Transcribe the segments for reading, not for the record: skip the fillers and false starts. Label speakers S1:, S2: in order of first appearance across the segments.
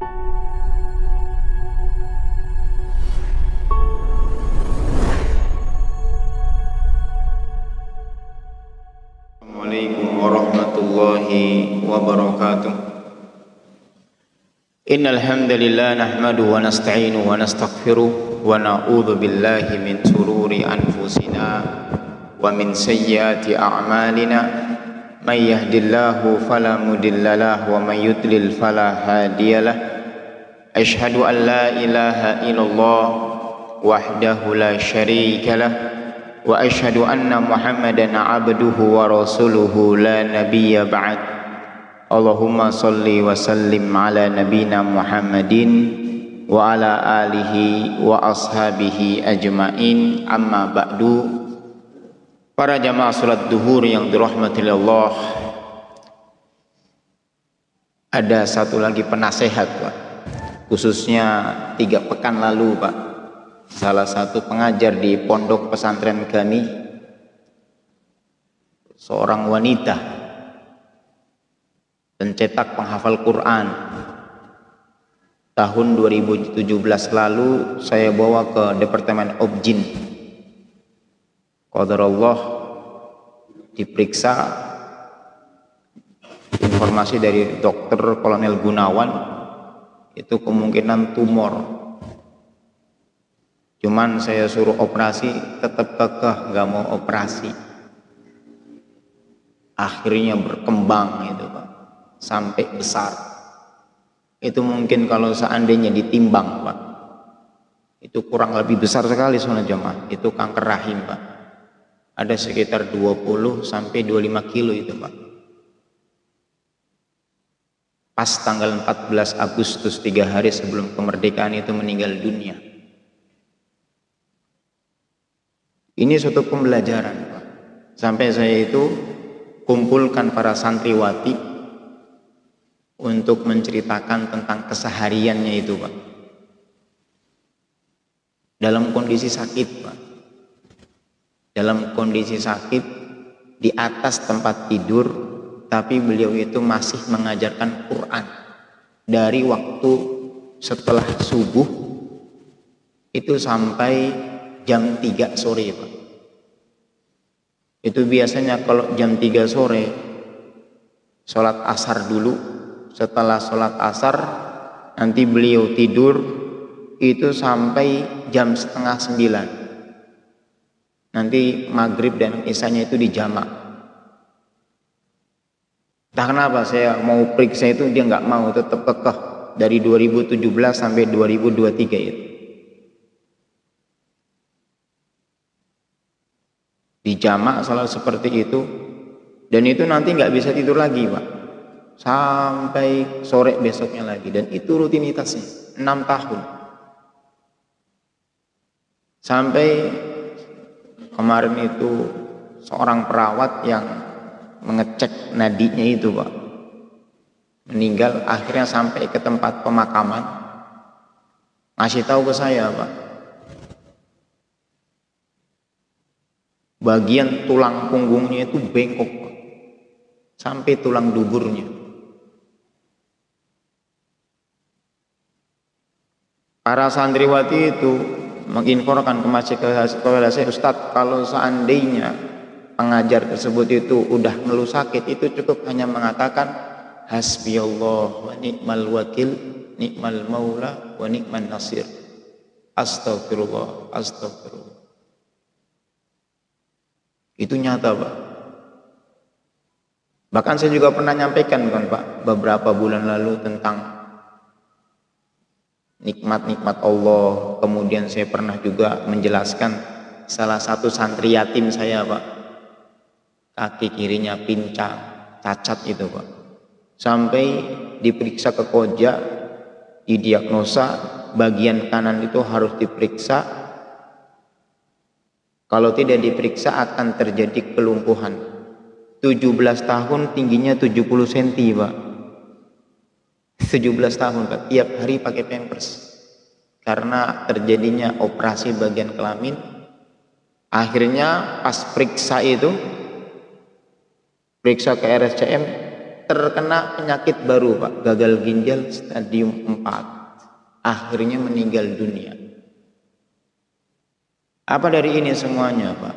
S1: Assalamualaikum warahmatullahi wabarakatuh. Innal hamdalillah nahmaduhu wa nasta'inuhu wa nastaghfiruh wa na'udzu billahi min shururi anfusina wa min sayyiati a'malina. May yahdihillahu fala mudhillalah wa may yudlil fala hadiyalah. Asyhadu an la ilaha illallah wahdahu la syarikalah wa asyhadu anna Muhammadan abduhu wa rasuluhu la nabiyya ba'd. Allahumma salli wa sallim ala nabina Muhammadin wa ala alihi wa ashabihi ajmain, amma ba'du. Para jamaah salat duhur yang dirahmati Allah, ada satu lagi penasehat Pak, khususnya 3 pekan lalu Pak, salah satu pengajar di pondok pesantren kami, seorang wanita pencetak penghafal Quran. Tahun 2017 lalu saya bawa ke Departemen Objin. Qadarullah, diperiksa, informasi dari dokter Kolonel Gunawan itu kemungkinan tumor. Cuman saya suruh operasi, tetap kekeh nggak mau operasi. Akhirnya berkembang itu Pak, sampai besar. Itu mungkin kalau seandainya ditimbang Pak, itu kurang lebih besar sekali soalnya jemaah. Itu kanker rahim Pak. Ada sekitar 20 sampai 25 kilo itu Pak. Pas tanggal 14 Agustus 3 hari sebelum kemerdekaan itu meninggal dunia. Ini suatu pembelajaran Pak. Sampai saya itu kumpulkan para santriwati untuk menceritakan tentang kesehariannya itu Pak, dalam kondisi sakit Pak, dalam kondisi sakit di atas tempat tidur, tapi beliau itu masih mengajarkan Quran dari waktu setelah subuh itu sampai jam 3 sore Pak. Itu biasanya kalau jam 3 sore sholat asar dulu, setelah sholat asar nanti beliau tidur itu sampai jam 8:30. Nanti maghrib dan isanya itu dijamak. Entah kenapa saya mau periksa itu dia nggak mau, tetap kekeh dari 2017 sampai 2023 itu. Dijamak salat seperti itu, dan itu nanti nggak bisa tidur lagi Pak, sampai sore besoknya lagi, dan itu rutinitasnya 6 tahun. Sampai kemarin itu seorang perawat yang mengecek nadinya itu Pak, meninggal. Akhirnya sampai ke tempat pemakaman, ngasih tahu ke saya Pak, bagian tulang punggungnya itu bengkok Pak, sampai tulang duburnya. Para santriwati itu menginformasikan kepada saya, Ustadz, kalau seandainya pengajar tersebut itu udah ngeluh sakit, itu cukup hanya mengatakan hasbiyallah wa ni'mal wakil, ni'mal maula wa ni'man nasir, astagfirullah, astagfirullah. Itu nyata Pak. Bahkan saya juga pernah nyampaikan kan Pak, beberapa bulan lalu tentang nikmat-nikmat Allah. Kemudian saya pernah juga menjelaskan salah satu santri yatim saya Pak, kaki kirinya pincang, cacat itu Pak, sampai diperiksa ke Koja, didiagnosa bagian kanan itu harus diperiksa, kalau tidak diperiksa akan terjadi kelumpuhan. 17 tahun, tingginya 70 cm Pak. 17 tahun Pak, tiap hari pakai pampers karena terjadinya operasi bagian kelamin. Akhirnya pas periksa itu, periksa ke RSCM, terkena penyakit baru Pak, gagal ginjal stadium 4, akhirnya meninggal dunia. Apa dari ini semuanya Pak?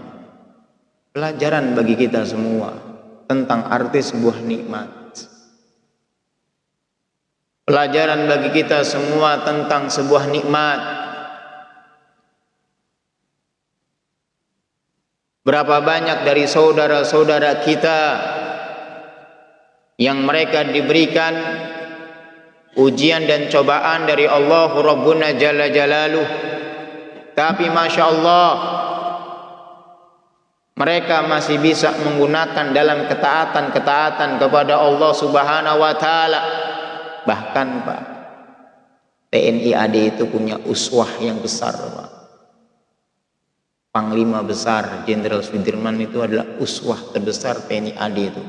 S1: Pelajaran bagi kita semua tentang arti sebuah nikmat. Pelajaran bagi kita semua tentang sebuah nikmat. Berapa banyak dari saudara-saudara kita yang mereka diberikan ujian dan cobaan dari Allah Rabbuna Jalla Jalaluh, tapi Masya Allah mereka masih bisa menggunakan dalam ketaatan kepada Allah Subhanahu wa Ta'ala. Bahkan Pak, TNI AD itu punya uswah yang besar Pak. Panglima besar Jenderal Sudirman itu adalah uswah terbesar TNI AD itu.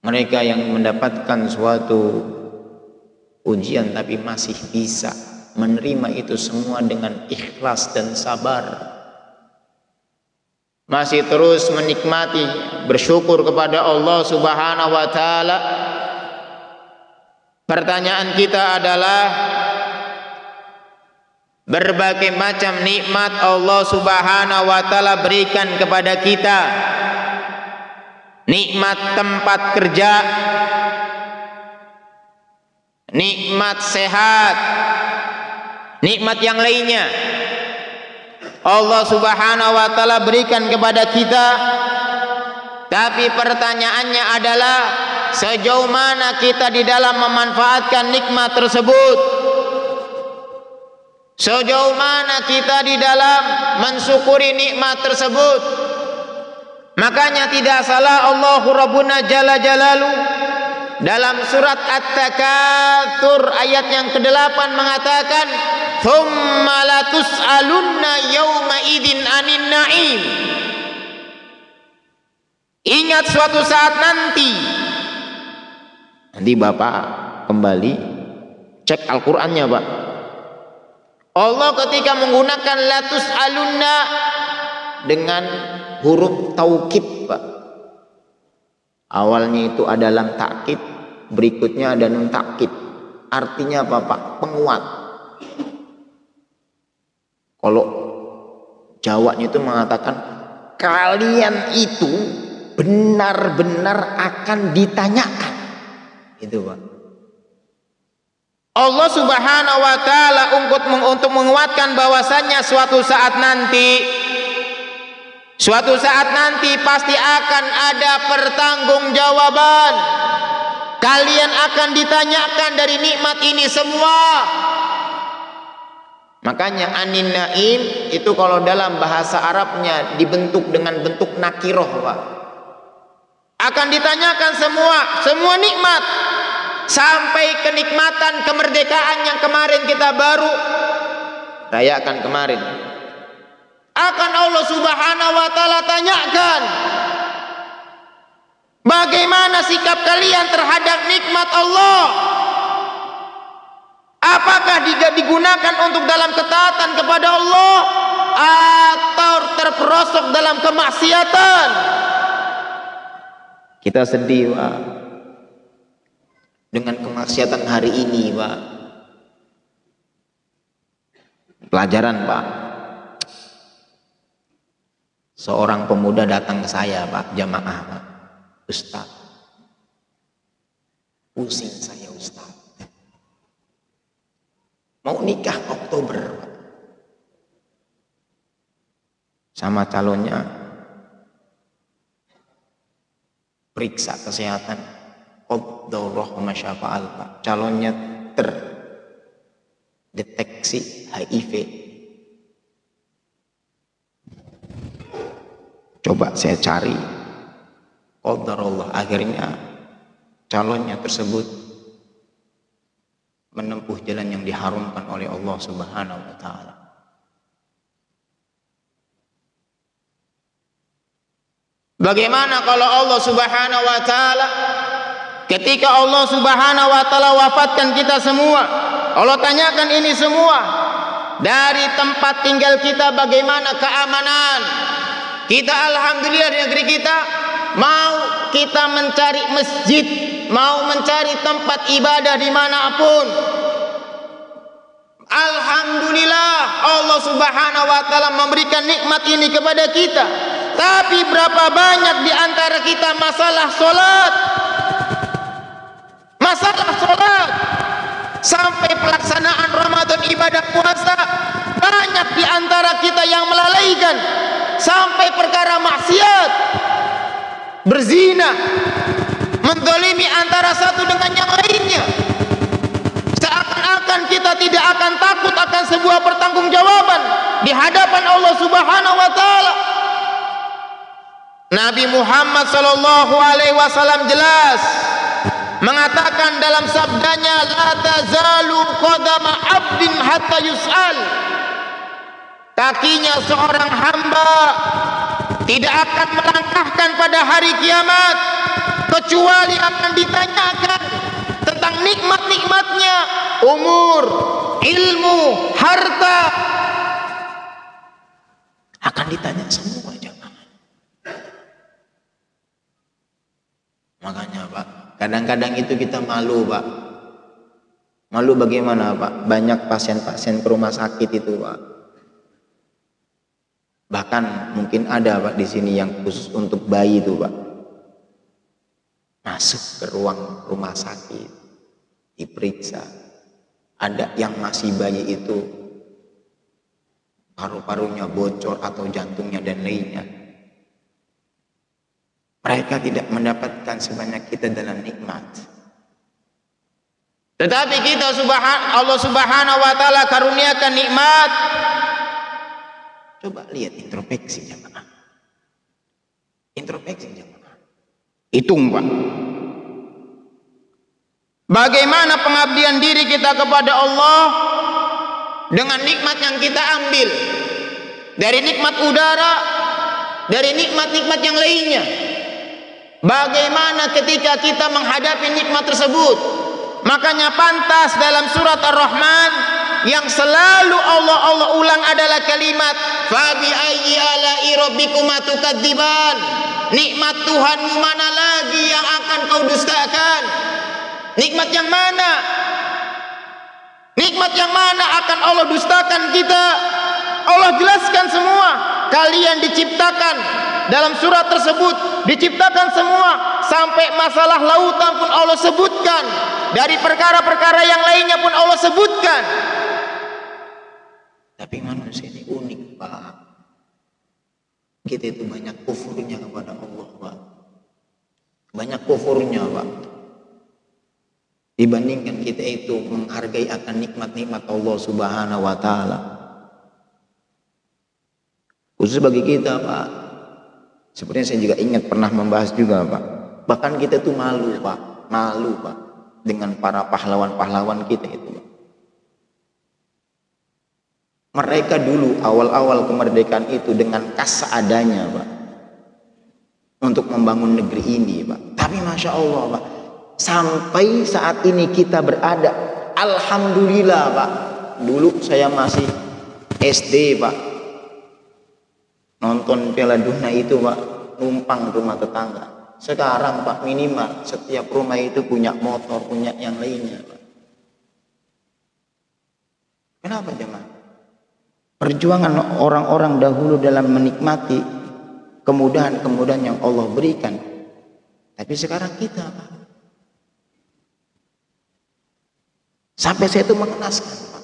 S1: Mereka yang mendapatkan suatu ujian tapi masih bisa menerima itu semua dengan ikhlas dan sabar, masih terus menikmati, bersyukur kepada Allah Subhanahu wa Ta'ala. Pertanyaan kita adalah, berbagai macam nikmat Allah Subhanahu wa Ta'ala berikan kepada kita. Nikmat tempat kerja, nikmat sehat, nikmat yang lainnya Allah Subhanahu wa Ta'ala berikan kepada kita. Tapi pertanyaannya adalah, sejauh mana kita di dalam memanfaatkan nikmat tersebut? Sejauh mana kita di dalam mensyukuri nikmat tersebut? Makanya tidak salah Allah Rabbuna Jalla Jalaluh dalam surat At-Takatsur ayat yang ke-8 mengatakan, "Tsumma latus'alunna yauma idzin 'anin na'im." Ingat suatu saat nanti Bapak kembali cek Al-Qur'annya Pak. Allah ketika menggunakan latus'alunna dengan huruf taukid Pak. Awalnya itu ada lam takkid, berikutnya ada nun takkid. Artinya apa Pak? Penguat. Kalau Jawanya itu mengatakan, kalian itu benar-benar akan ditanyakan. Itu Pak. Allah Subhanahu wa Ta'ala untuk menguatkan bahwasannya suatu saat nanti pasti akan ada pertanggungjawaban. Kalian akan ditanyakan dari nikmat ini semua. Makanya anin naim itu kalau dalam bahasa Arabnya dibentuk dengan bentuk nakiroh Pak. Akan ditanyakan semua nikmat, sampai kenikmatan kemerdekaan yang kemarin kita baru rayakan kemarin, akan Allah Subhanahu wa Ta'ala tanyakan, bagaimana sikap kalian terhadap nikmat Allah? Apakah digunakan untuk dalam ketaatan kepada Allah atau terperosok dalam kemaksiatan? Kita sedih Pak dengan kemaksiatan hari ini Pak. Pelajaran Pak. Seorang pemuda datang ke saya Pak, jamaah Pak. Ustaz, pusing saya Ustaz. Mau nikah Oktober Pak. Sama calonnya periksa kesehatan, qadarullah wa masyafa'al Pak. Calonnya terdeteksi HIV. Coba saya cari, qadarullah, akhirnya calonnya tersebut menempuh jalan yang diharumkan oleh Allah Subhanahu wa Ta'ala. Bagaimana kalau Allah Subhanahu wa Ta'ala, ketika Allah Subhanahu wa Ta'ala wafatkan kita semua, Allah tanyakan ini semua, dari tempat tinggal kita bagaimana keamanan kita? Alhamdulillah di negeri kita mau kita mencari masjid, mau mencari tempat ibadah dimanapun, alhamdulillah Allah subhanahu wa ta'ala memberikan nikmat ini kepada kita. Tapi berapa banyak di antara kita masalah sholat, sampai pelaksanaan Ramadan, ibadah puasa, banyak di antara kita yang melalaikan, sampai perkara maksiat, berzina, menzalimi antara satu dengan yang lainnya. Seakan-akan kita tidak akan takut akan sebuah pertanggungjawaban di hadapan Allah Subhanahu wa taala. Nabi Muhammad sallallahu alaihi wasallam jelas mengatakan dalam sabdanya, la tazalu qadama abdin hatta yus'al. Kakinya seorang hamba tidak akan melangkahkan pada hari kiamat kecuali akan ditanyakan tentang nikmat-nikmatnya, umur, ilmu, harta, akan ditanya semua jemaah. Makanya Pak, kadang-kadang itu kita malu Pak. Malu bagaimana Pak? Banyak pasien-pasien ke rumah sakit itu Pak. Bahkan mungkin ada Pak di sini yang khusus untuk bayi itu Pak. Masuk ke ruang rumah sakit, diperiksa. Ada yang masih bayi itu paru-parunya bocor atau jantungnya dan lainnya. Mereka tidak mendapatkan sebanyak kita dalam nikmat. Tetapi kita Allah subhanahu wa ta'ala karuniakan nikmat. Coba lihat introspeksi jemaah. Introspeksi jemaah. Hitung Pak. Bagaimana pengabdian diri kita kepada Allah dengan nikmat yang kita ambil. Dari nikmat udara, dari nikmat-nikmat yang lainnya. Bagaimana ketika kita menghadapi nikmat tersebut? Makanya pantas dalam surat Ar-Rahman yang selalu Allah ulang adalah kalimat fa bi ayyi ala'i rabbikuma tukadziban. Nikmat Tuhanmu mana lagi yang akan kau dustakan? Nikmat yang mana? Nikmat yang mana akan Allah dustakan kita? Allah jelaskan semua. Kalian diciptakan dalam surat tersebut, diciptakan semua, sampai masalah lautan pun Allah sebutkan, dari perkara-perkara yang lainnya pun Allah sebutkan. Tapi manusia ini unik Pak. Kita itu banyak kufurnya kepada Allah Pak. Banyak kufurnya Pak. Dibandingkan kita itu menghargai akan nikmat-nikmat Allah Subhanahu wa ta'ala. Khusus bagi kita Pak, sepertinya saya juga ingat pernah membahas juga Pak. Bahkan kita tuh malu Pak, malu Pak dengan para pahlawan-pahlawan kita itu Pak. Mereka dulu awal-awal kemerdekaan itu dengan kas seadanya Pak, untuk membangun negeri ini Pak. Tapi Masya Allah Pak, sampai saat ini kita berada, alhamdulillah Pak. Dulu saya masih SD Pak, nonton Piala Dunia itu Pak, numpang rumah tetangga. Sekarang Pak minimal setiap rumah itu punya motor, punya yang lainnya Pak. Kenapa jemaah? Perjuangan orang-orang dahulu dalam menikmati kemudahan-kemudahan yang Allah berikan. Tapi sekarang kita Pak, sampai saya itu mengenaskan Pak.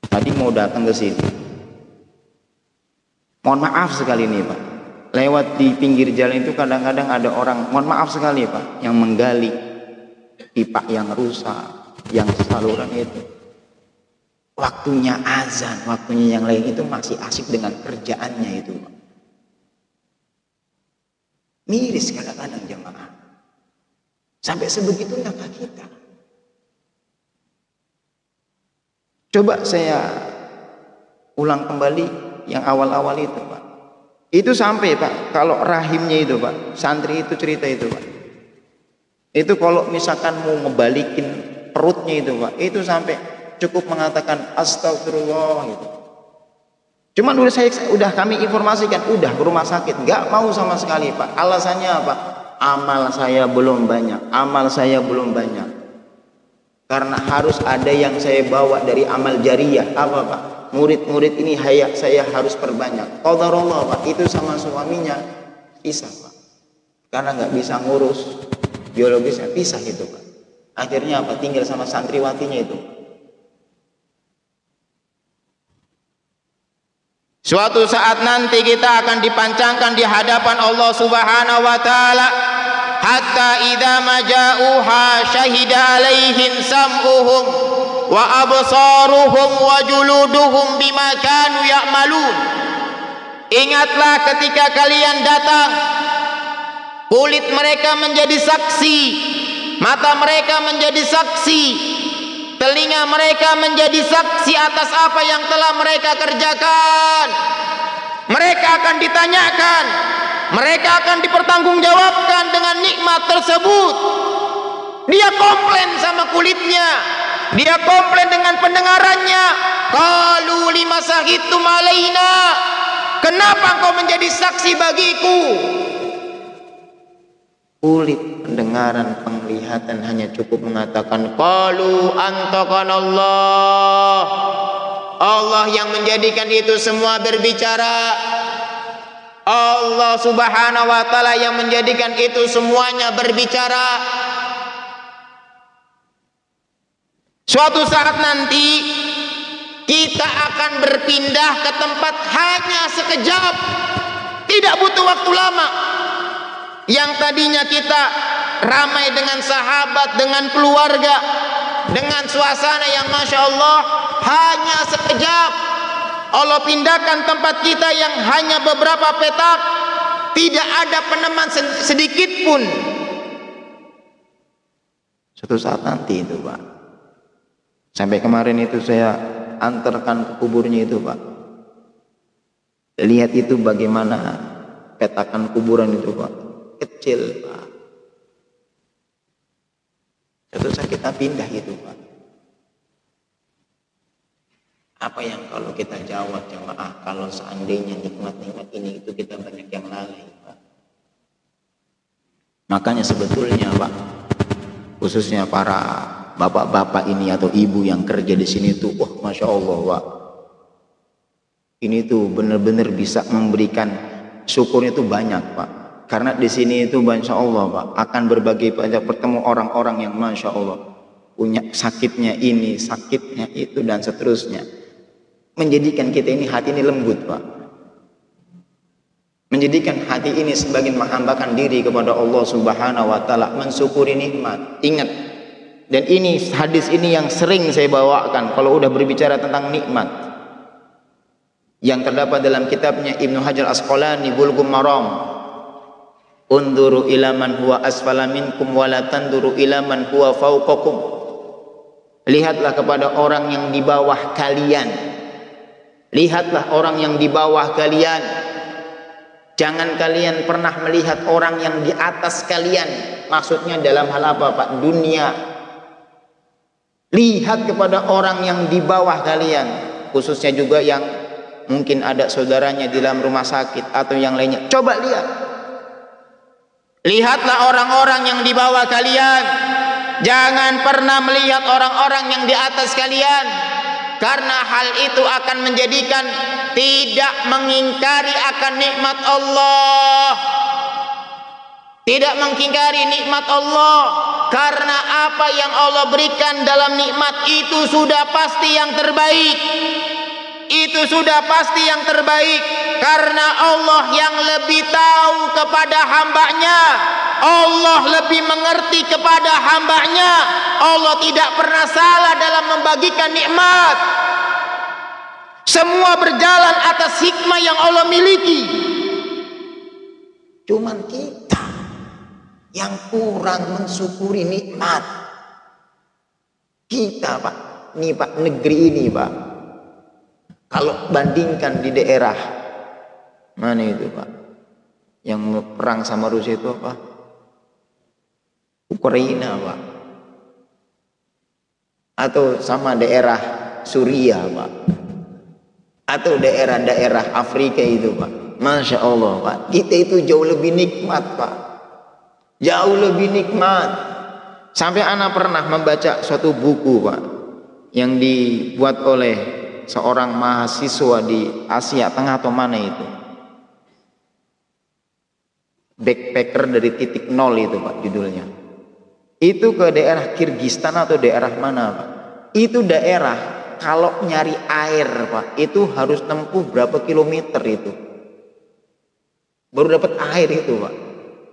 S1: Tadi mau datang ke sini, mohon maaf sekali nih Pak, lewat di pinggir jalan itu kadang-kadang ada orang, mohon maaf sekali Pak, yang menggali pipa yang rusak, yang saluran itu. Waktunya azan, waktunya yang lain itu masih asik dengan kerjaannya itu Pak. Miris kadang-kadang jemaah. Sampai sebegitunya kita. Coba saya ulang kembali yang awal-awal itu Pak. Itu sampai Pak, kalau rahimnya itu Pak, santri itu cerita itu Pak, itu kalau misalkan mau ngebalikin perutnya itu Pak, itu sampai cukup mengatakan astagfirullah gitu. Cuman udah kami informasikan, udah ke rumah sakit, nggak mau sama sekali Pak. Alasannya apa? Amal saya belum banyak, amal saya belum banyak. Karena harus ada yang saya bawa dari amal jariyah. Apa Pak? Murid-murid ini saya harus perbanyak. Qadarullah Pak, itu sama suaminya pisah Pak. Karena nggak bisa ngurus biologisnya, pisah itu Pak. Akhirnya apa? Tinggal sama santriwatinya itu. Suatu saat nanti kita akan dipancangkan di hadapan Allah Subhanahu wa taala, hatta idza maja'uha syahida alaihim sam'uhum wa absaruhum wa juluduhum bima kanu ya'malun. Ingatlah ketika kalian datang, kulit mereka menjadi saksi, mata mereka menjadi saksi, telinga mereka menjadi saksi atas apa yang telah mereka kerjakan. Mereka akan ditanyakan, mereka akan dipertanggungjawabkan dengan nikmat tersebut. Dia komplain sama kulitnya, dia komplain dengan pendengarannya. Qalu lima syahidtum alaina, kenapa engkau menjadi saksi bagiku? Kulit, pendengaran, penglihatan hanya cukup mengatakan qalu antaqanallah. Allah yang menjadikan itu semua berbicara. Allah Subhanahu wa taala yang menjadikan itu semuanya berbicara. Suatu saat nanti kita akan berpindah ke tempat hanya sekejap, tidak butuh waktu lama. Yang tadinya kita ramai dengan sahabat, dengan keluarga, dengan suasana yang Masya Allah, hanya sekejap Allah pindahkan tempat kita yang hanya beberapa petak, tidak ada peneman sedikit pun. Suatu saat nanti itu Pak, sampai kemarin itu saya antarkan ke kuburnya itu Pak, lihat itu bagaimana petakan kuburan itu Pak, kecil Pak. Suatu saat kita pindah itu Pak. Apa yang kalau kita jawab jamaah, kalau seandainya nikmat-nikmat ini itu kita banyak yang lalai Pak. Makanya sebetulnya Pak, khususnya para bapak-bapak ini atau ibu yang kerja di sini tuh, wah Masya Allah Pak, ini tuh benar-benar bisa memberikan syukurnya tuh banyak Pak. Karena di sini itu Masya Allah Pak, akan berbagai banyak bertemu orang-orang yang Masya Allah punya sakitnya ini, sakitnya itu dan seterusnya. Menjadikan kita ini hati ini lembut Pak, menjadikan hati ini sebagian menghambakan diri kepada Allah Subhanahu wa taala, mensyukuri nikmat. Ingat, dan ini hadis ini yang sering saya bawakan kalau udah berbicara tentang nikmat, yang terdapat dalam kitabnya Ibnu Hajar Asqalani Bulughul Maram, unduru ila man huwa asfala minkum wa la tanduru ila man huwa fawqakum. Lihatlah kepada orang yang di bawah kalian, lihatlah orang yang di bawah kalian. Jangan kalian pernah melihat orang yang di atas kalian. Maksudnya dalam hal apa Pak? Dunia. Lihat kepada orang yang di bawah kalian, khususnya juga yang mungkin ada saudaranya di dalam rumah sakit atau yang lainnya. Coba lihat. Lihatlah orang-orang yang di bawah kalian. Jangan pernah melihat orang-orang yang di atas kalian. Karena hal itu akan menjadikan tidak mengingkari akan nikmat Allah, tidak mengingkari nikmat Allah. Karena apa yang Allah berikan dalam nikmat itu sudah pasti yang terbaik. Itu sudah pasti yang terbaik. Karena Allah yang lebih tahu kepada hambanya, Allah lebih mengerti kepada hambanya. Allah tidak pernah salah dalam membagikan nikmat. Semua berjalan atas hikmah yang Allah miliki. Cuman kita yang kurang mensyukuri nikmat. Kita Pak, ini Pak, negeri ini Pak, kalau bandingkan di daerah mana itu Pak, yang perang sama Rusia itu apa? Ukraina Pak, atau sama daerah Suriah Pak, atau daerah-daerah Afrika itu Pak. Masya Allah Pak, kita itu jauh lebih nikmat Pak, jauh lebih nikmat. Sampai anak pernah membaca suatu buku Pak, yang dibuat oleh seorang mahasiswa di Asia Tengah atau mana itu, backpacker dari titik nol itu Pak judulnya. Itu ke daerah Kirgistan atau daerah mana Pak, itu daerah kalau nyari air Pak itu harus tempuh berapa kilometer itu baru dapat air itu Pak.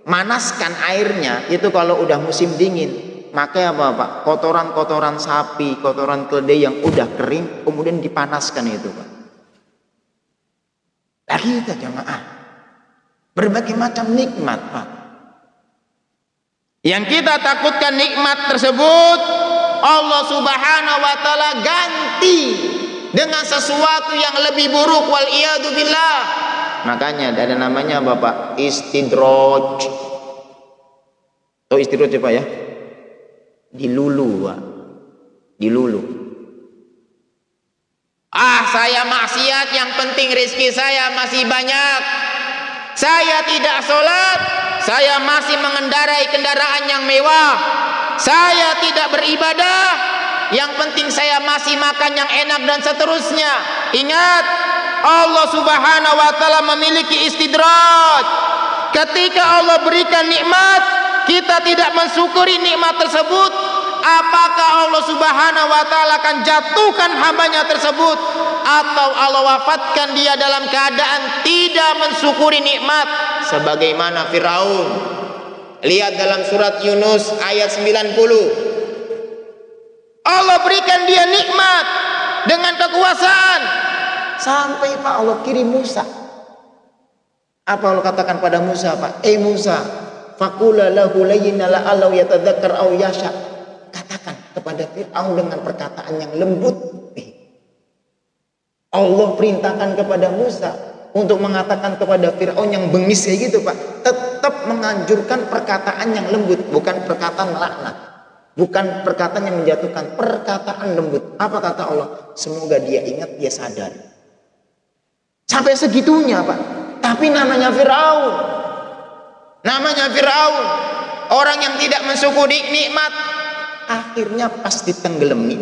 S1: Manaskan airnya itu kalau udah musim dingin. Makanya apa Pak, kotoran-kotoran sapi, kotoran keledai yang udah kering kemudian dipanaskan itu Pak. Lagi kita jamaah berbagai macam nikmat Pak. Yang kita takutkan nikmat tersebut Allah Subhanahu wa taala ganti dengan sesuatu yang lebih buruk, wal iyadu billah. Makanya ada namanya Bapak istidraj. Tahu istidraj Pak ya? Dilulu Pak. Dilulu. Saya maksiat, yang penting rezeki saya masih banyak. Saya tidak sholat, saya masih mengendarai kendaraan yang mewah. Saya tidak beribadah, yang penting saya masih makan yang enak dan seterusnya. Ingat, Allah Subhanahu wa taala memiliki istidraj. Ketika Allah berikan nikmat, kita tidak mensyukuri nikmat tersebut, apakah Allah Subhanahu wa taala akan jatuhkan hambanya tersebut, atau Allah wafatkan dia dalam keadaan tidak mensyukuri nikmat sebagaimana Firaun. Lihat dalam surat Yunus ayat 90. Allah berikan dia nikmat dengan kekuasaan sampai Pak Allah kirim Musa. Apa Allah katakan pada Musa Pak? Musa, faqula lahu layyina la'allahu yatadzakkar aw yasha. Katakan kepada Firaun dengan perkataan yang lembut. Allah perintahkan kepada Musa untuk mengatakan kepada Firaun yang bengis kayak gitu Pak, tetap menganjurkan perkataan yang lembut, bukan perkataan laknat, bukan perkataan yang menjatuhkan, perkataan lembut. Apa kata Allah? Semoga dia ingat, dia sadar. Sampai segitunya Pak. Tapi namanya Firaun, orang yang tidak mensyukuri nikmat, akhirnya pas ditenggelamin,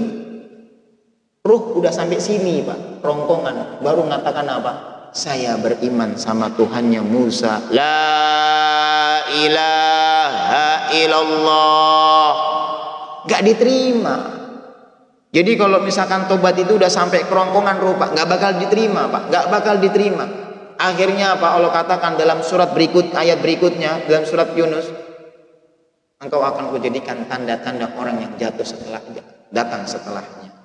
S1: ruh udah sampai sini Pak, rongkongan, baru mengatakan apa? Saya beriman sama Tuhannya Musa. La ilaha illallah. Gak diterima. Jadi kalau misalkan tobat itu udah sampai kerongkongan ruh Pak, gak bakal diterima Pak, gak bakal diterima. Akhirnya apa Allah katakan dalam surat berikut, ayat berikutnya dalam surat Yunus, engkau akan kujadikan tanda-tanda orang yang jatuh setelah datang setelahnya.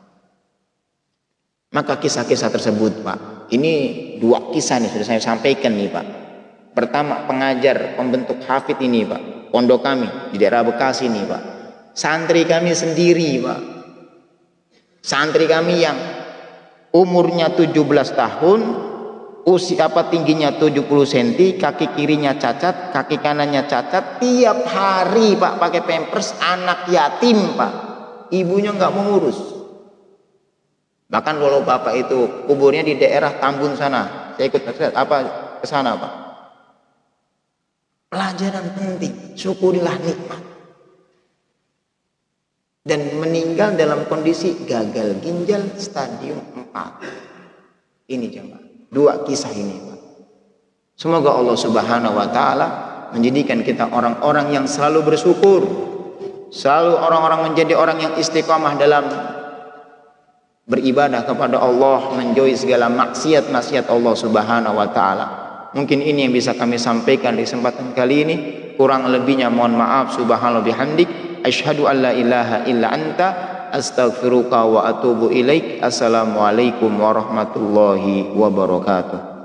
S1: Maka kisah-kisah tersebut Pak, ini dua kisah nih sudah saya sampaikan nih Pak. Pertama, pengajar pembentuk hafid ini Pak, pondok kami di daerah Bekasi nih Pak. Santri kami sendiri Pak, santri kami yang umurnya 17 tahun, usia tingginya 70 cm, kaki kirinya cacat, kaki kanannya cacat, tiap hari Pak pakai pampers, anak yatim Pak, ibunya nggak mengurus. Bahkan kalau bapak itu kuburnya di daerah Tambun sana, saya ikut ke sana Pak. Pelajaran penting, syukurilah nikmat. Dan meninggal dalam kondisi gagal ginjal stadium 4. Ini jemaah, dua kisah ini Pak. Semoga Allah Subhanahu wa taala menjadikan kita orang-orang yang selalu bersyukur, selalu orang-orang menjadi orang yang istiqamah dalam beribadah kepada Allah, menjauhi segala maksiat-maksiat Allah Subhanahu wa taala. Mungkin ini yang bisa kami sampaikan di kesempatan kali ini. Kurang lebihnya mohon maaf. Subhanallah bihamdik, asyhadu an la ilaha illa anta, astaghfiruka wa atubu ilaik. Assalamualaikum warahmatullahi wabarakatuh.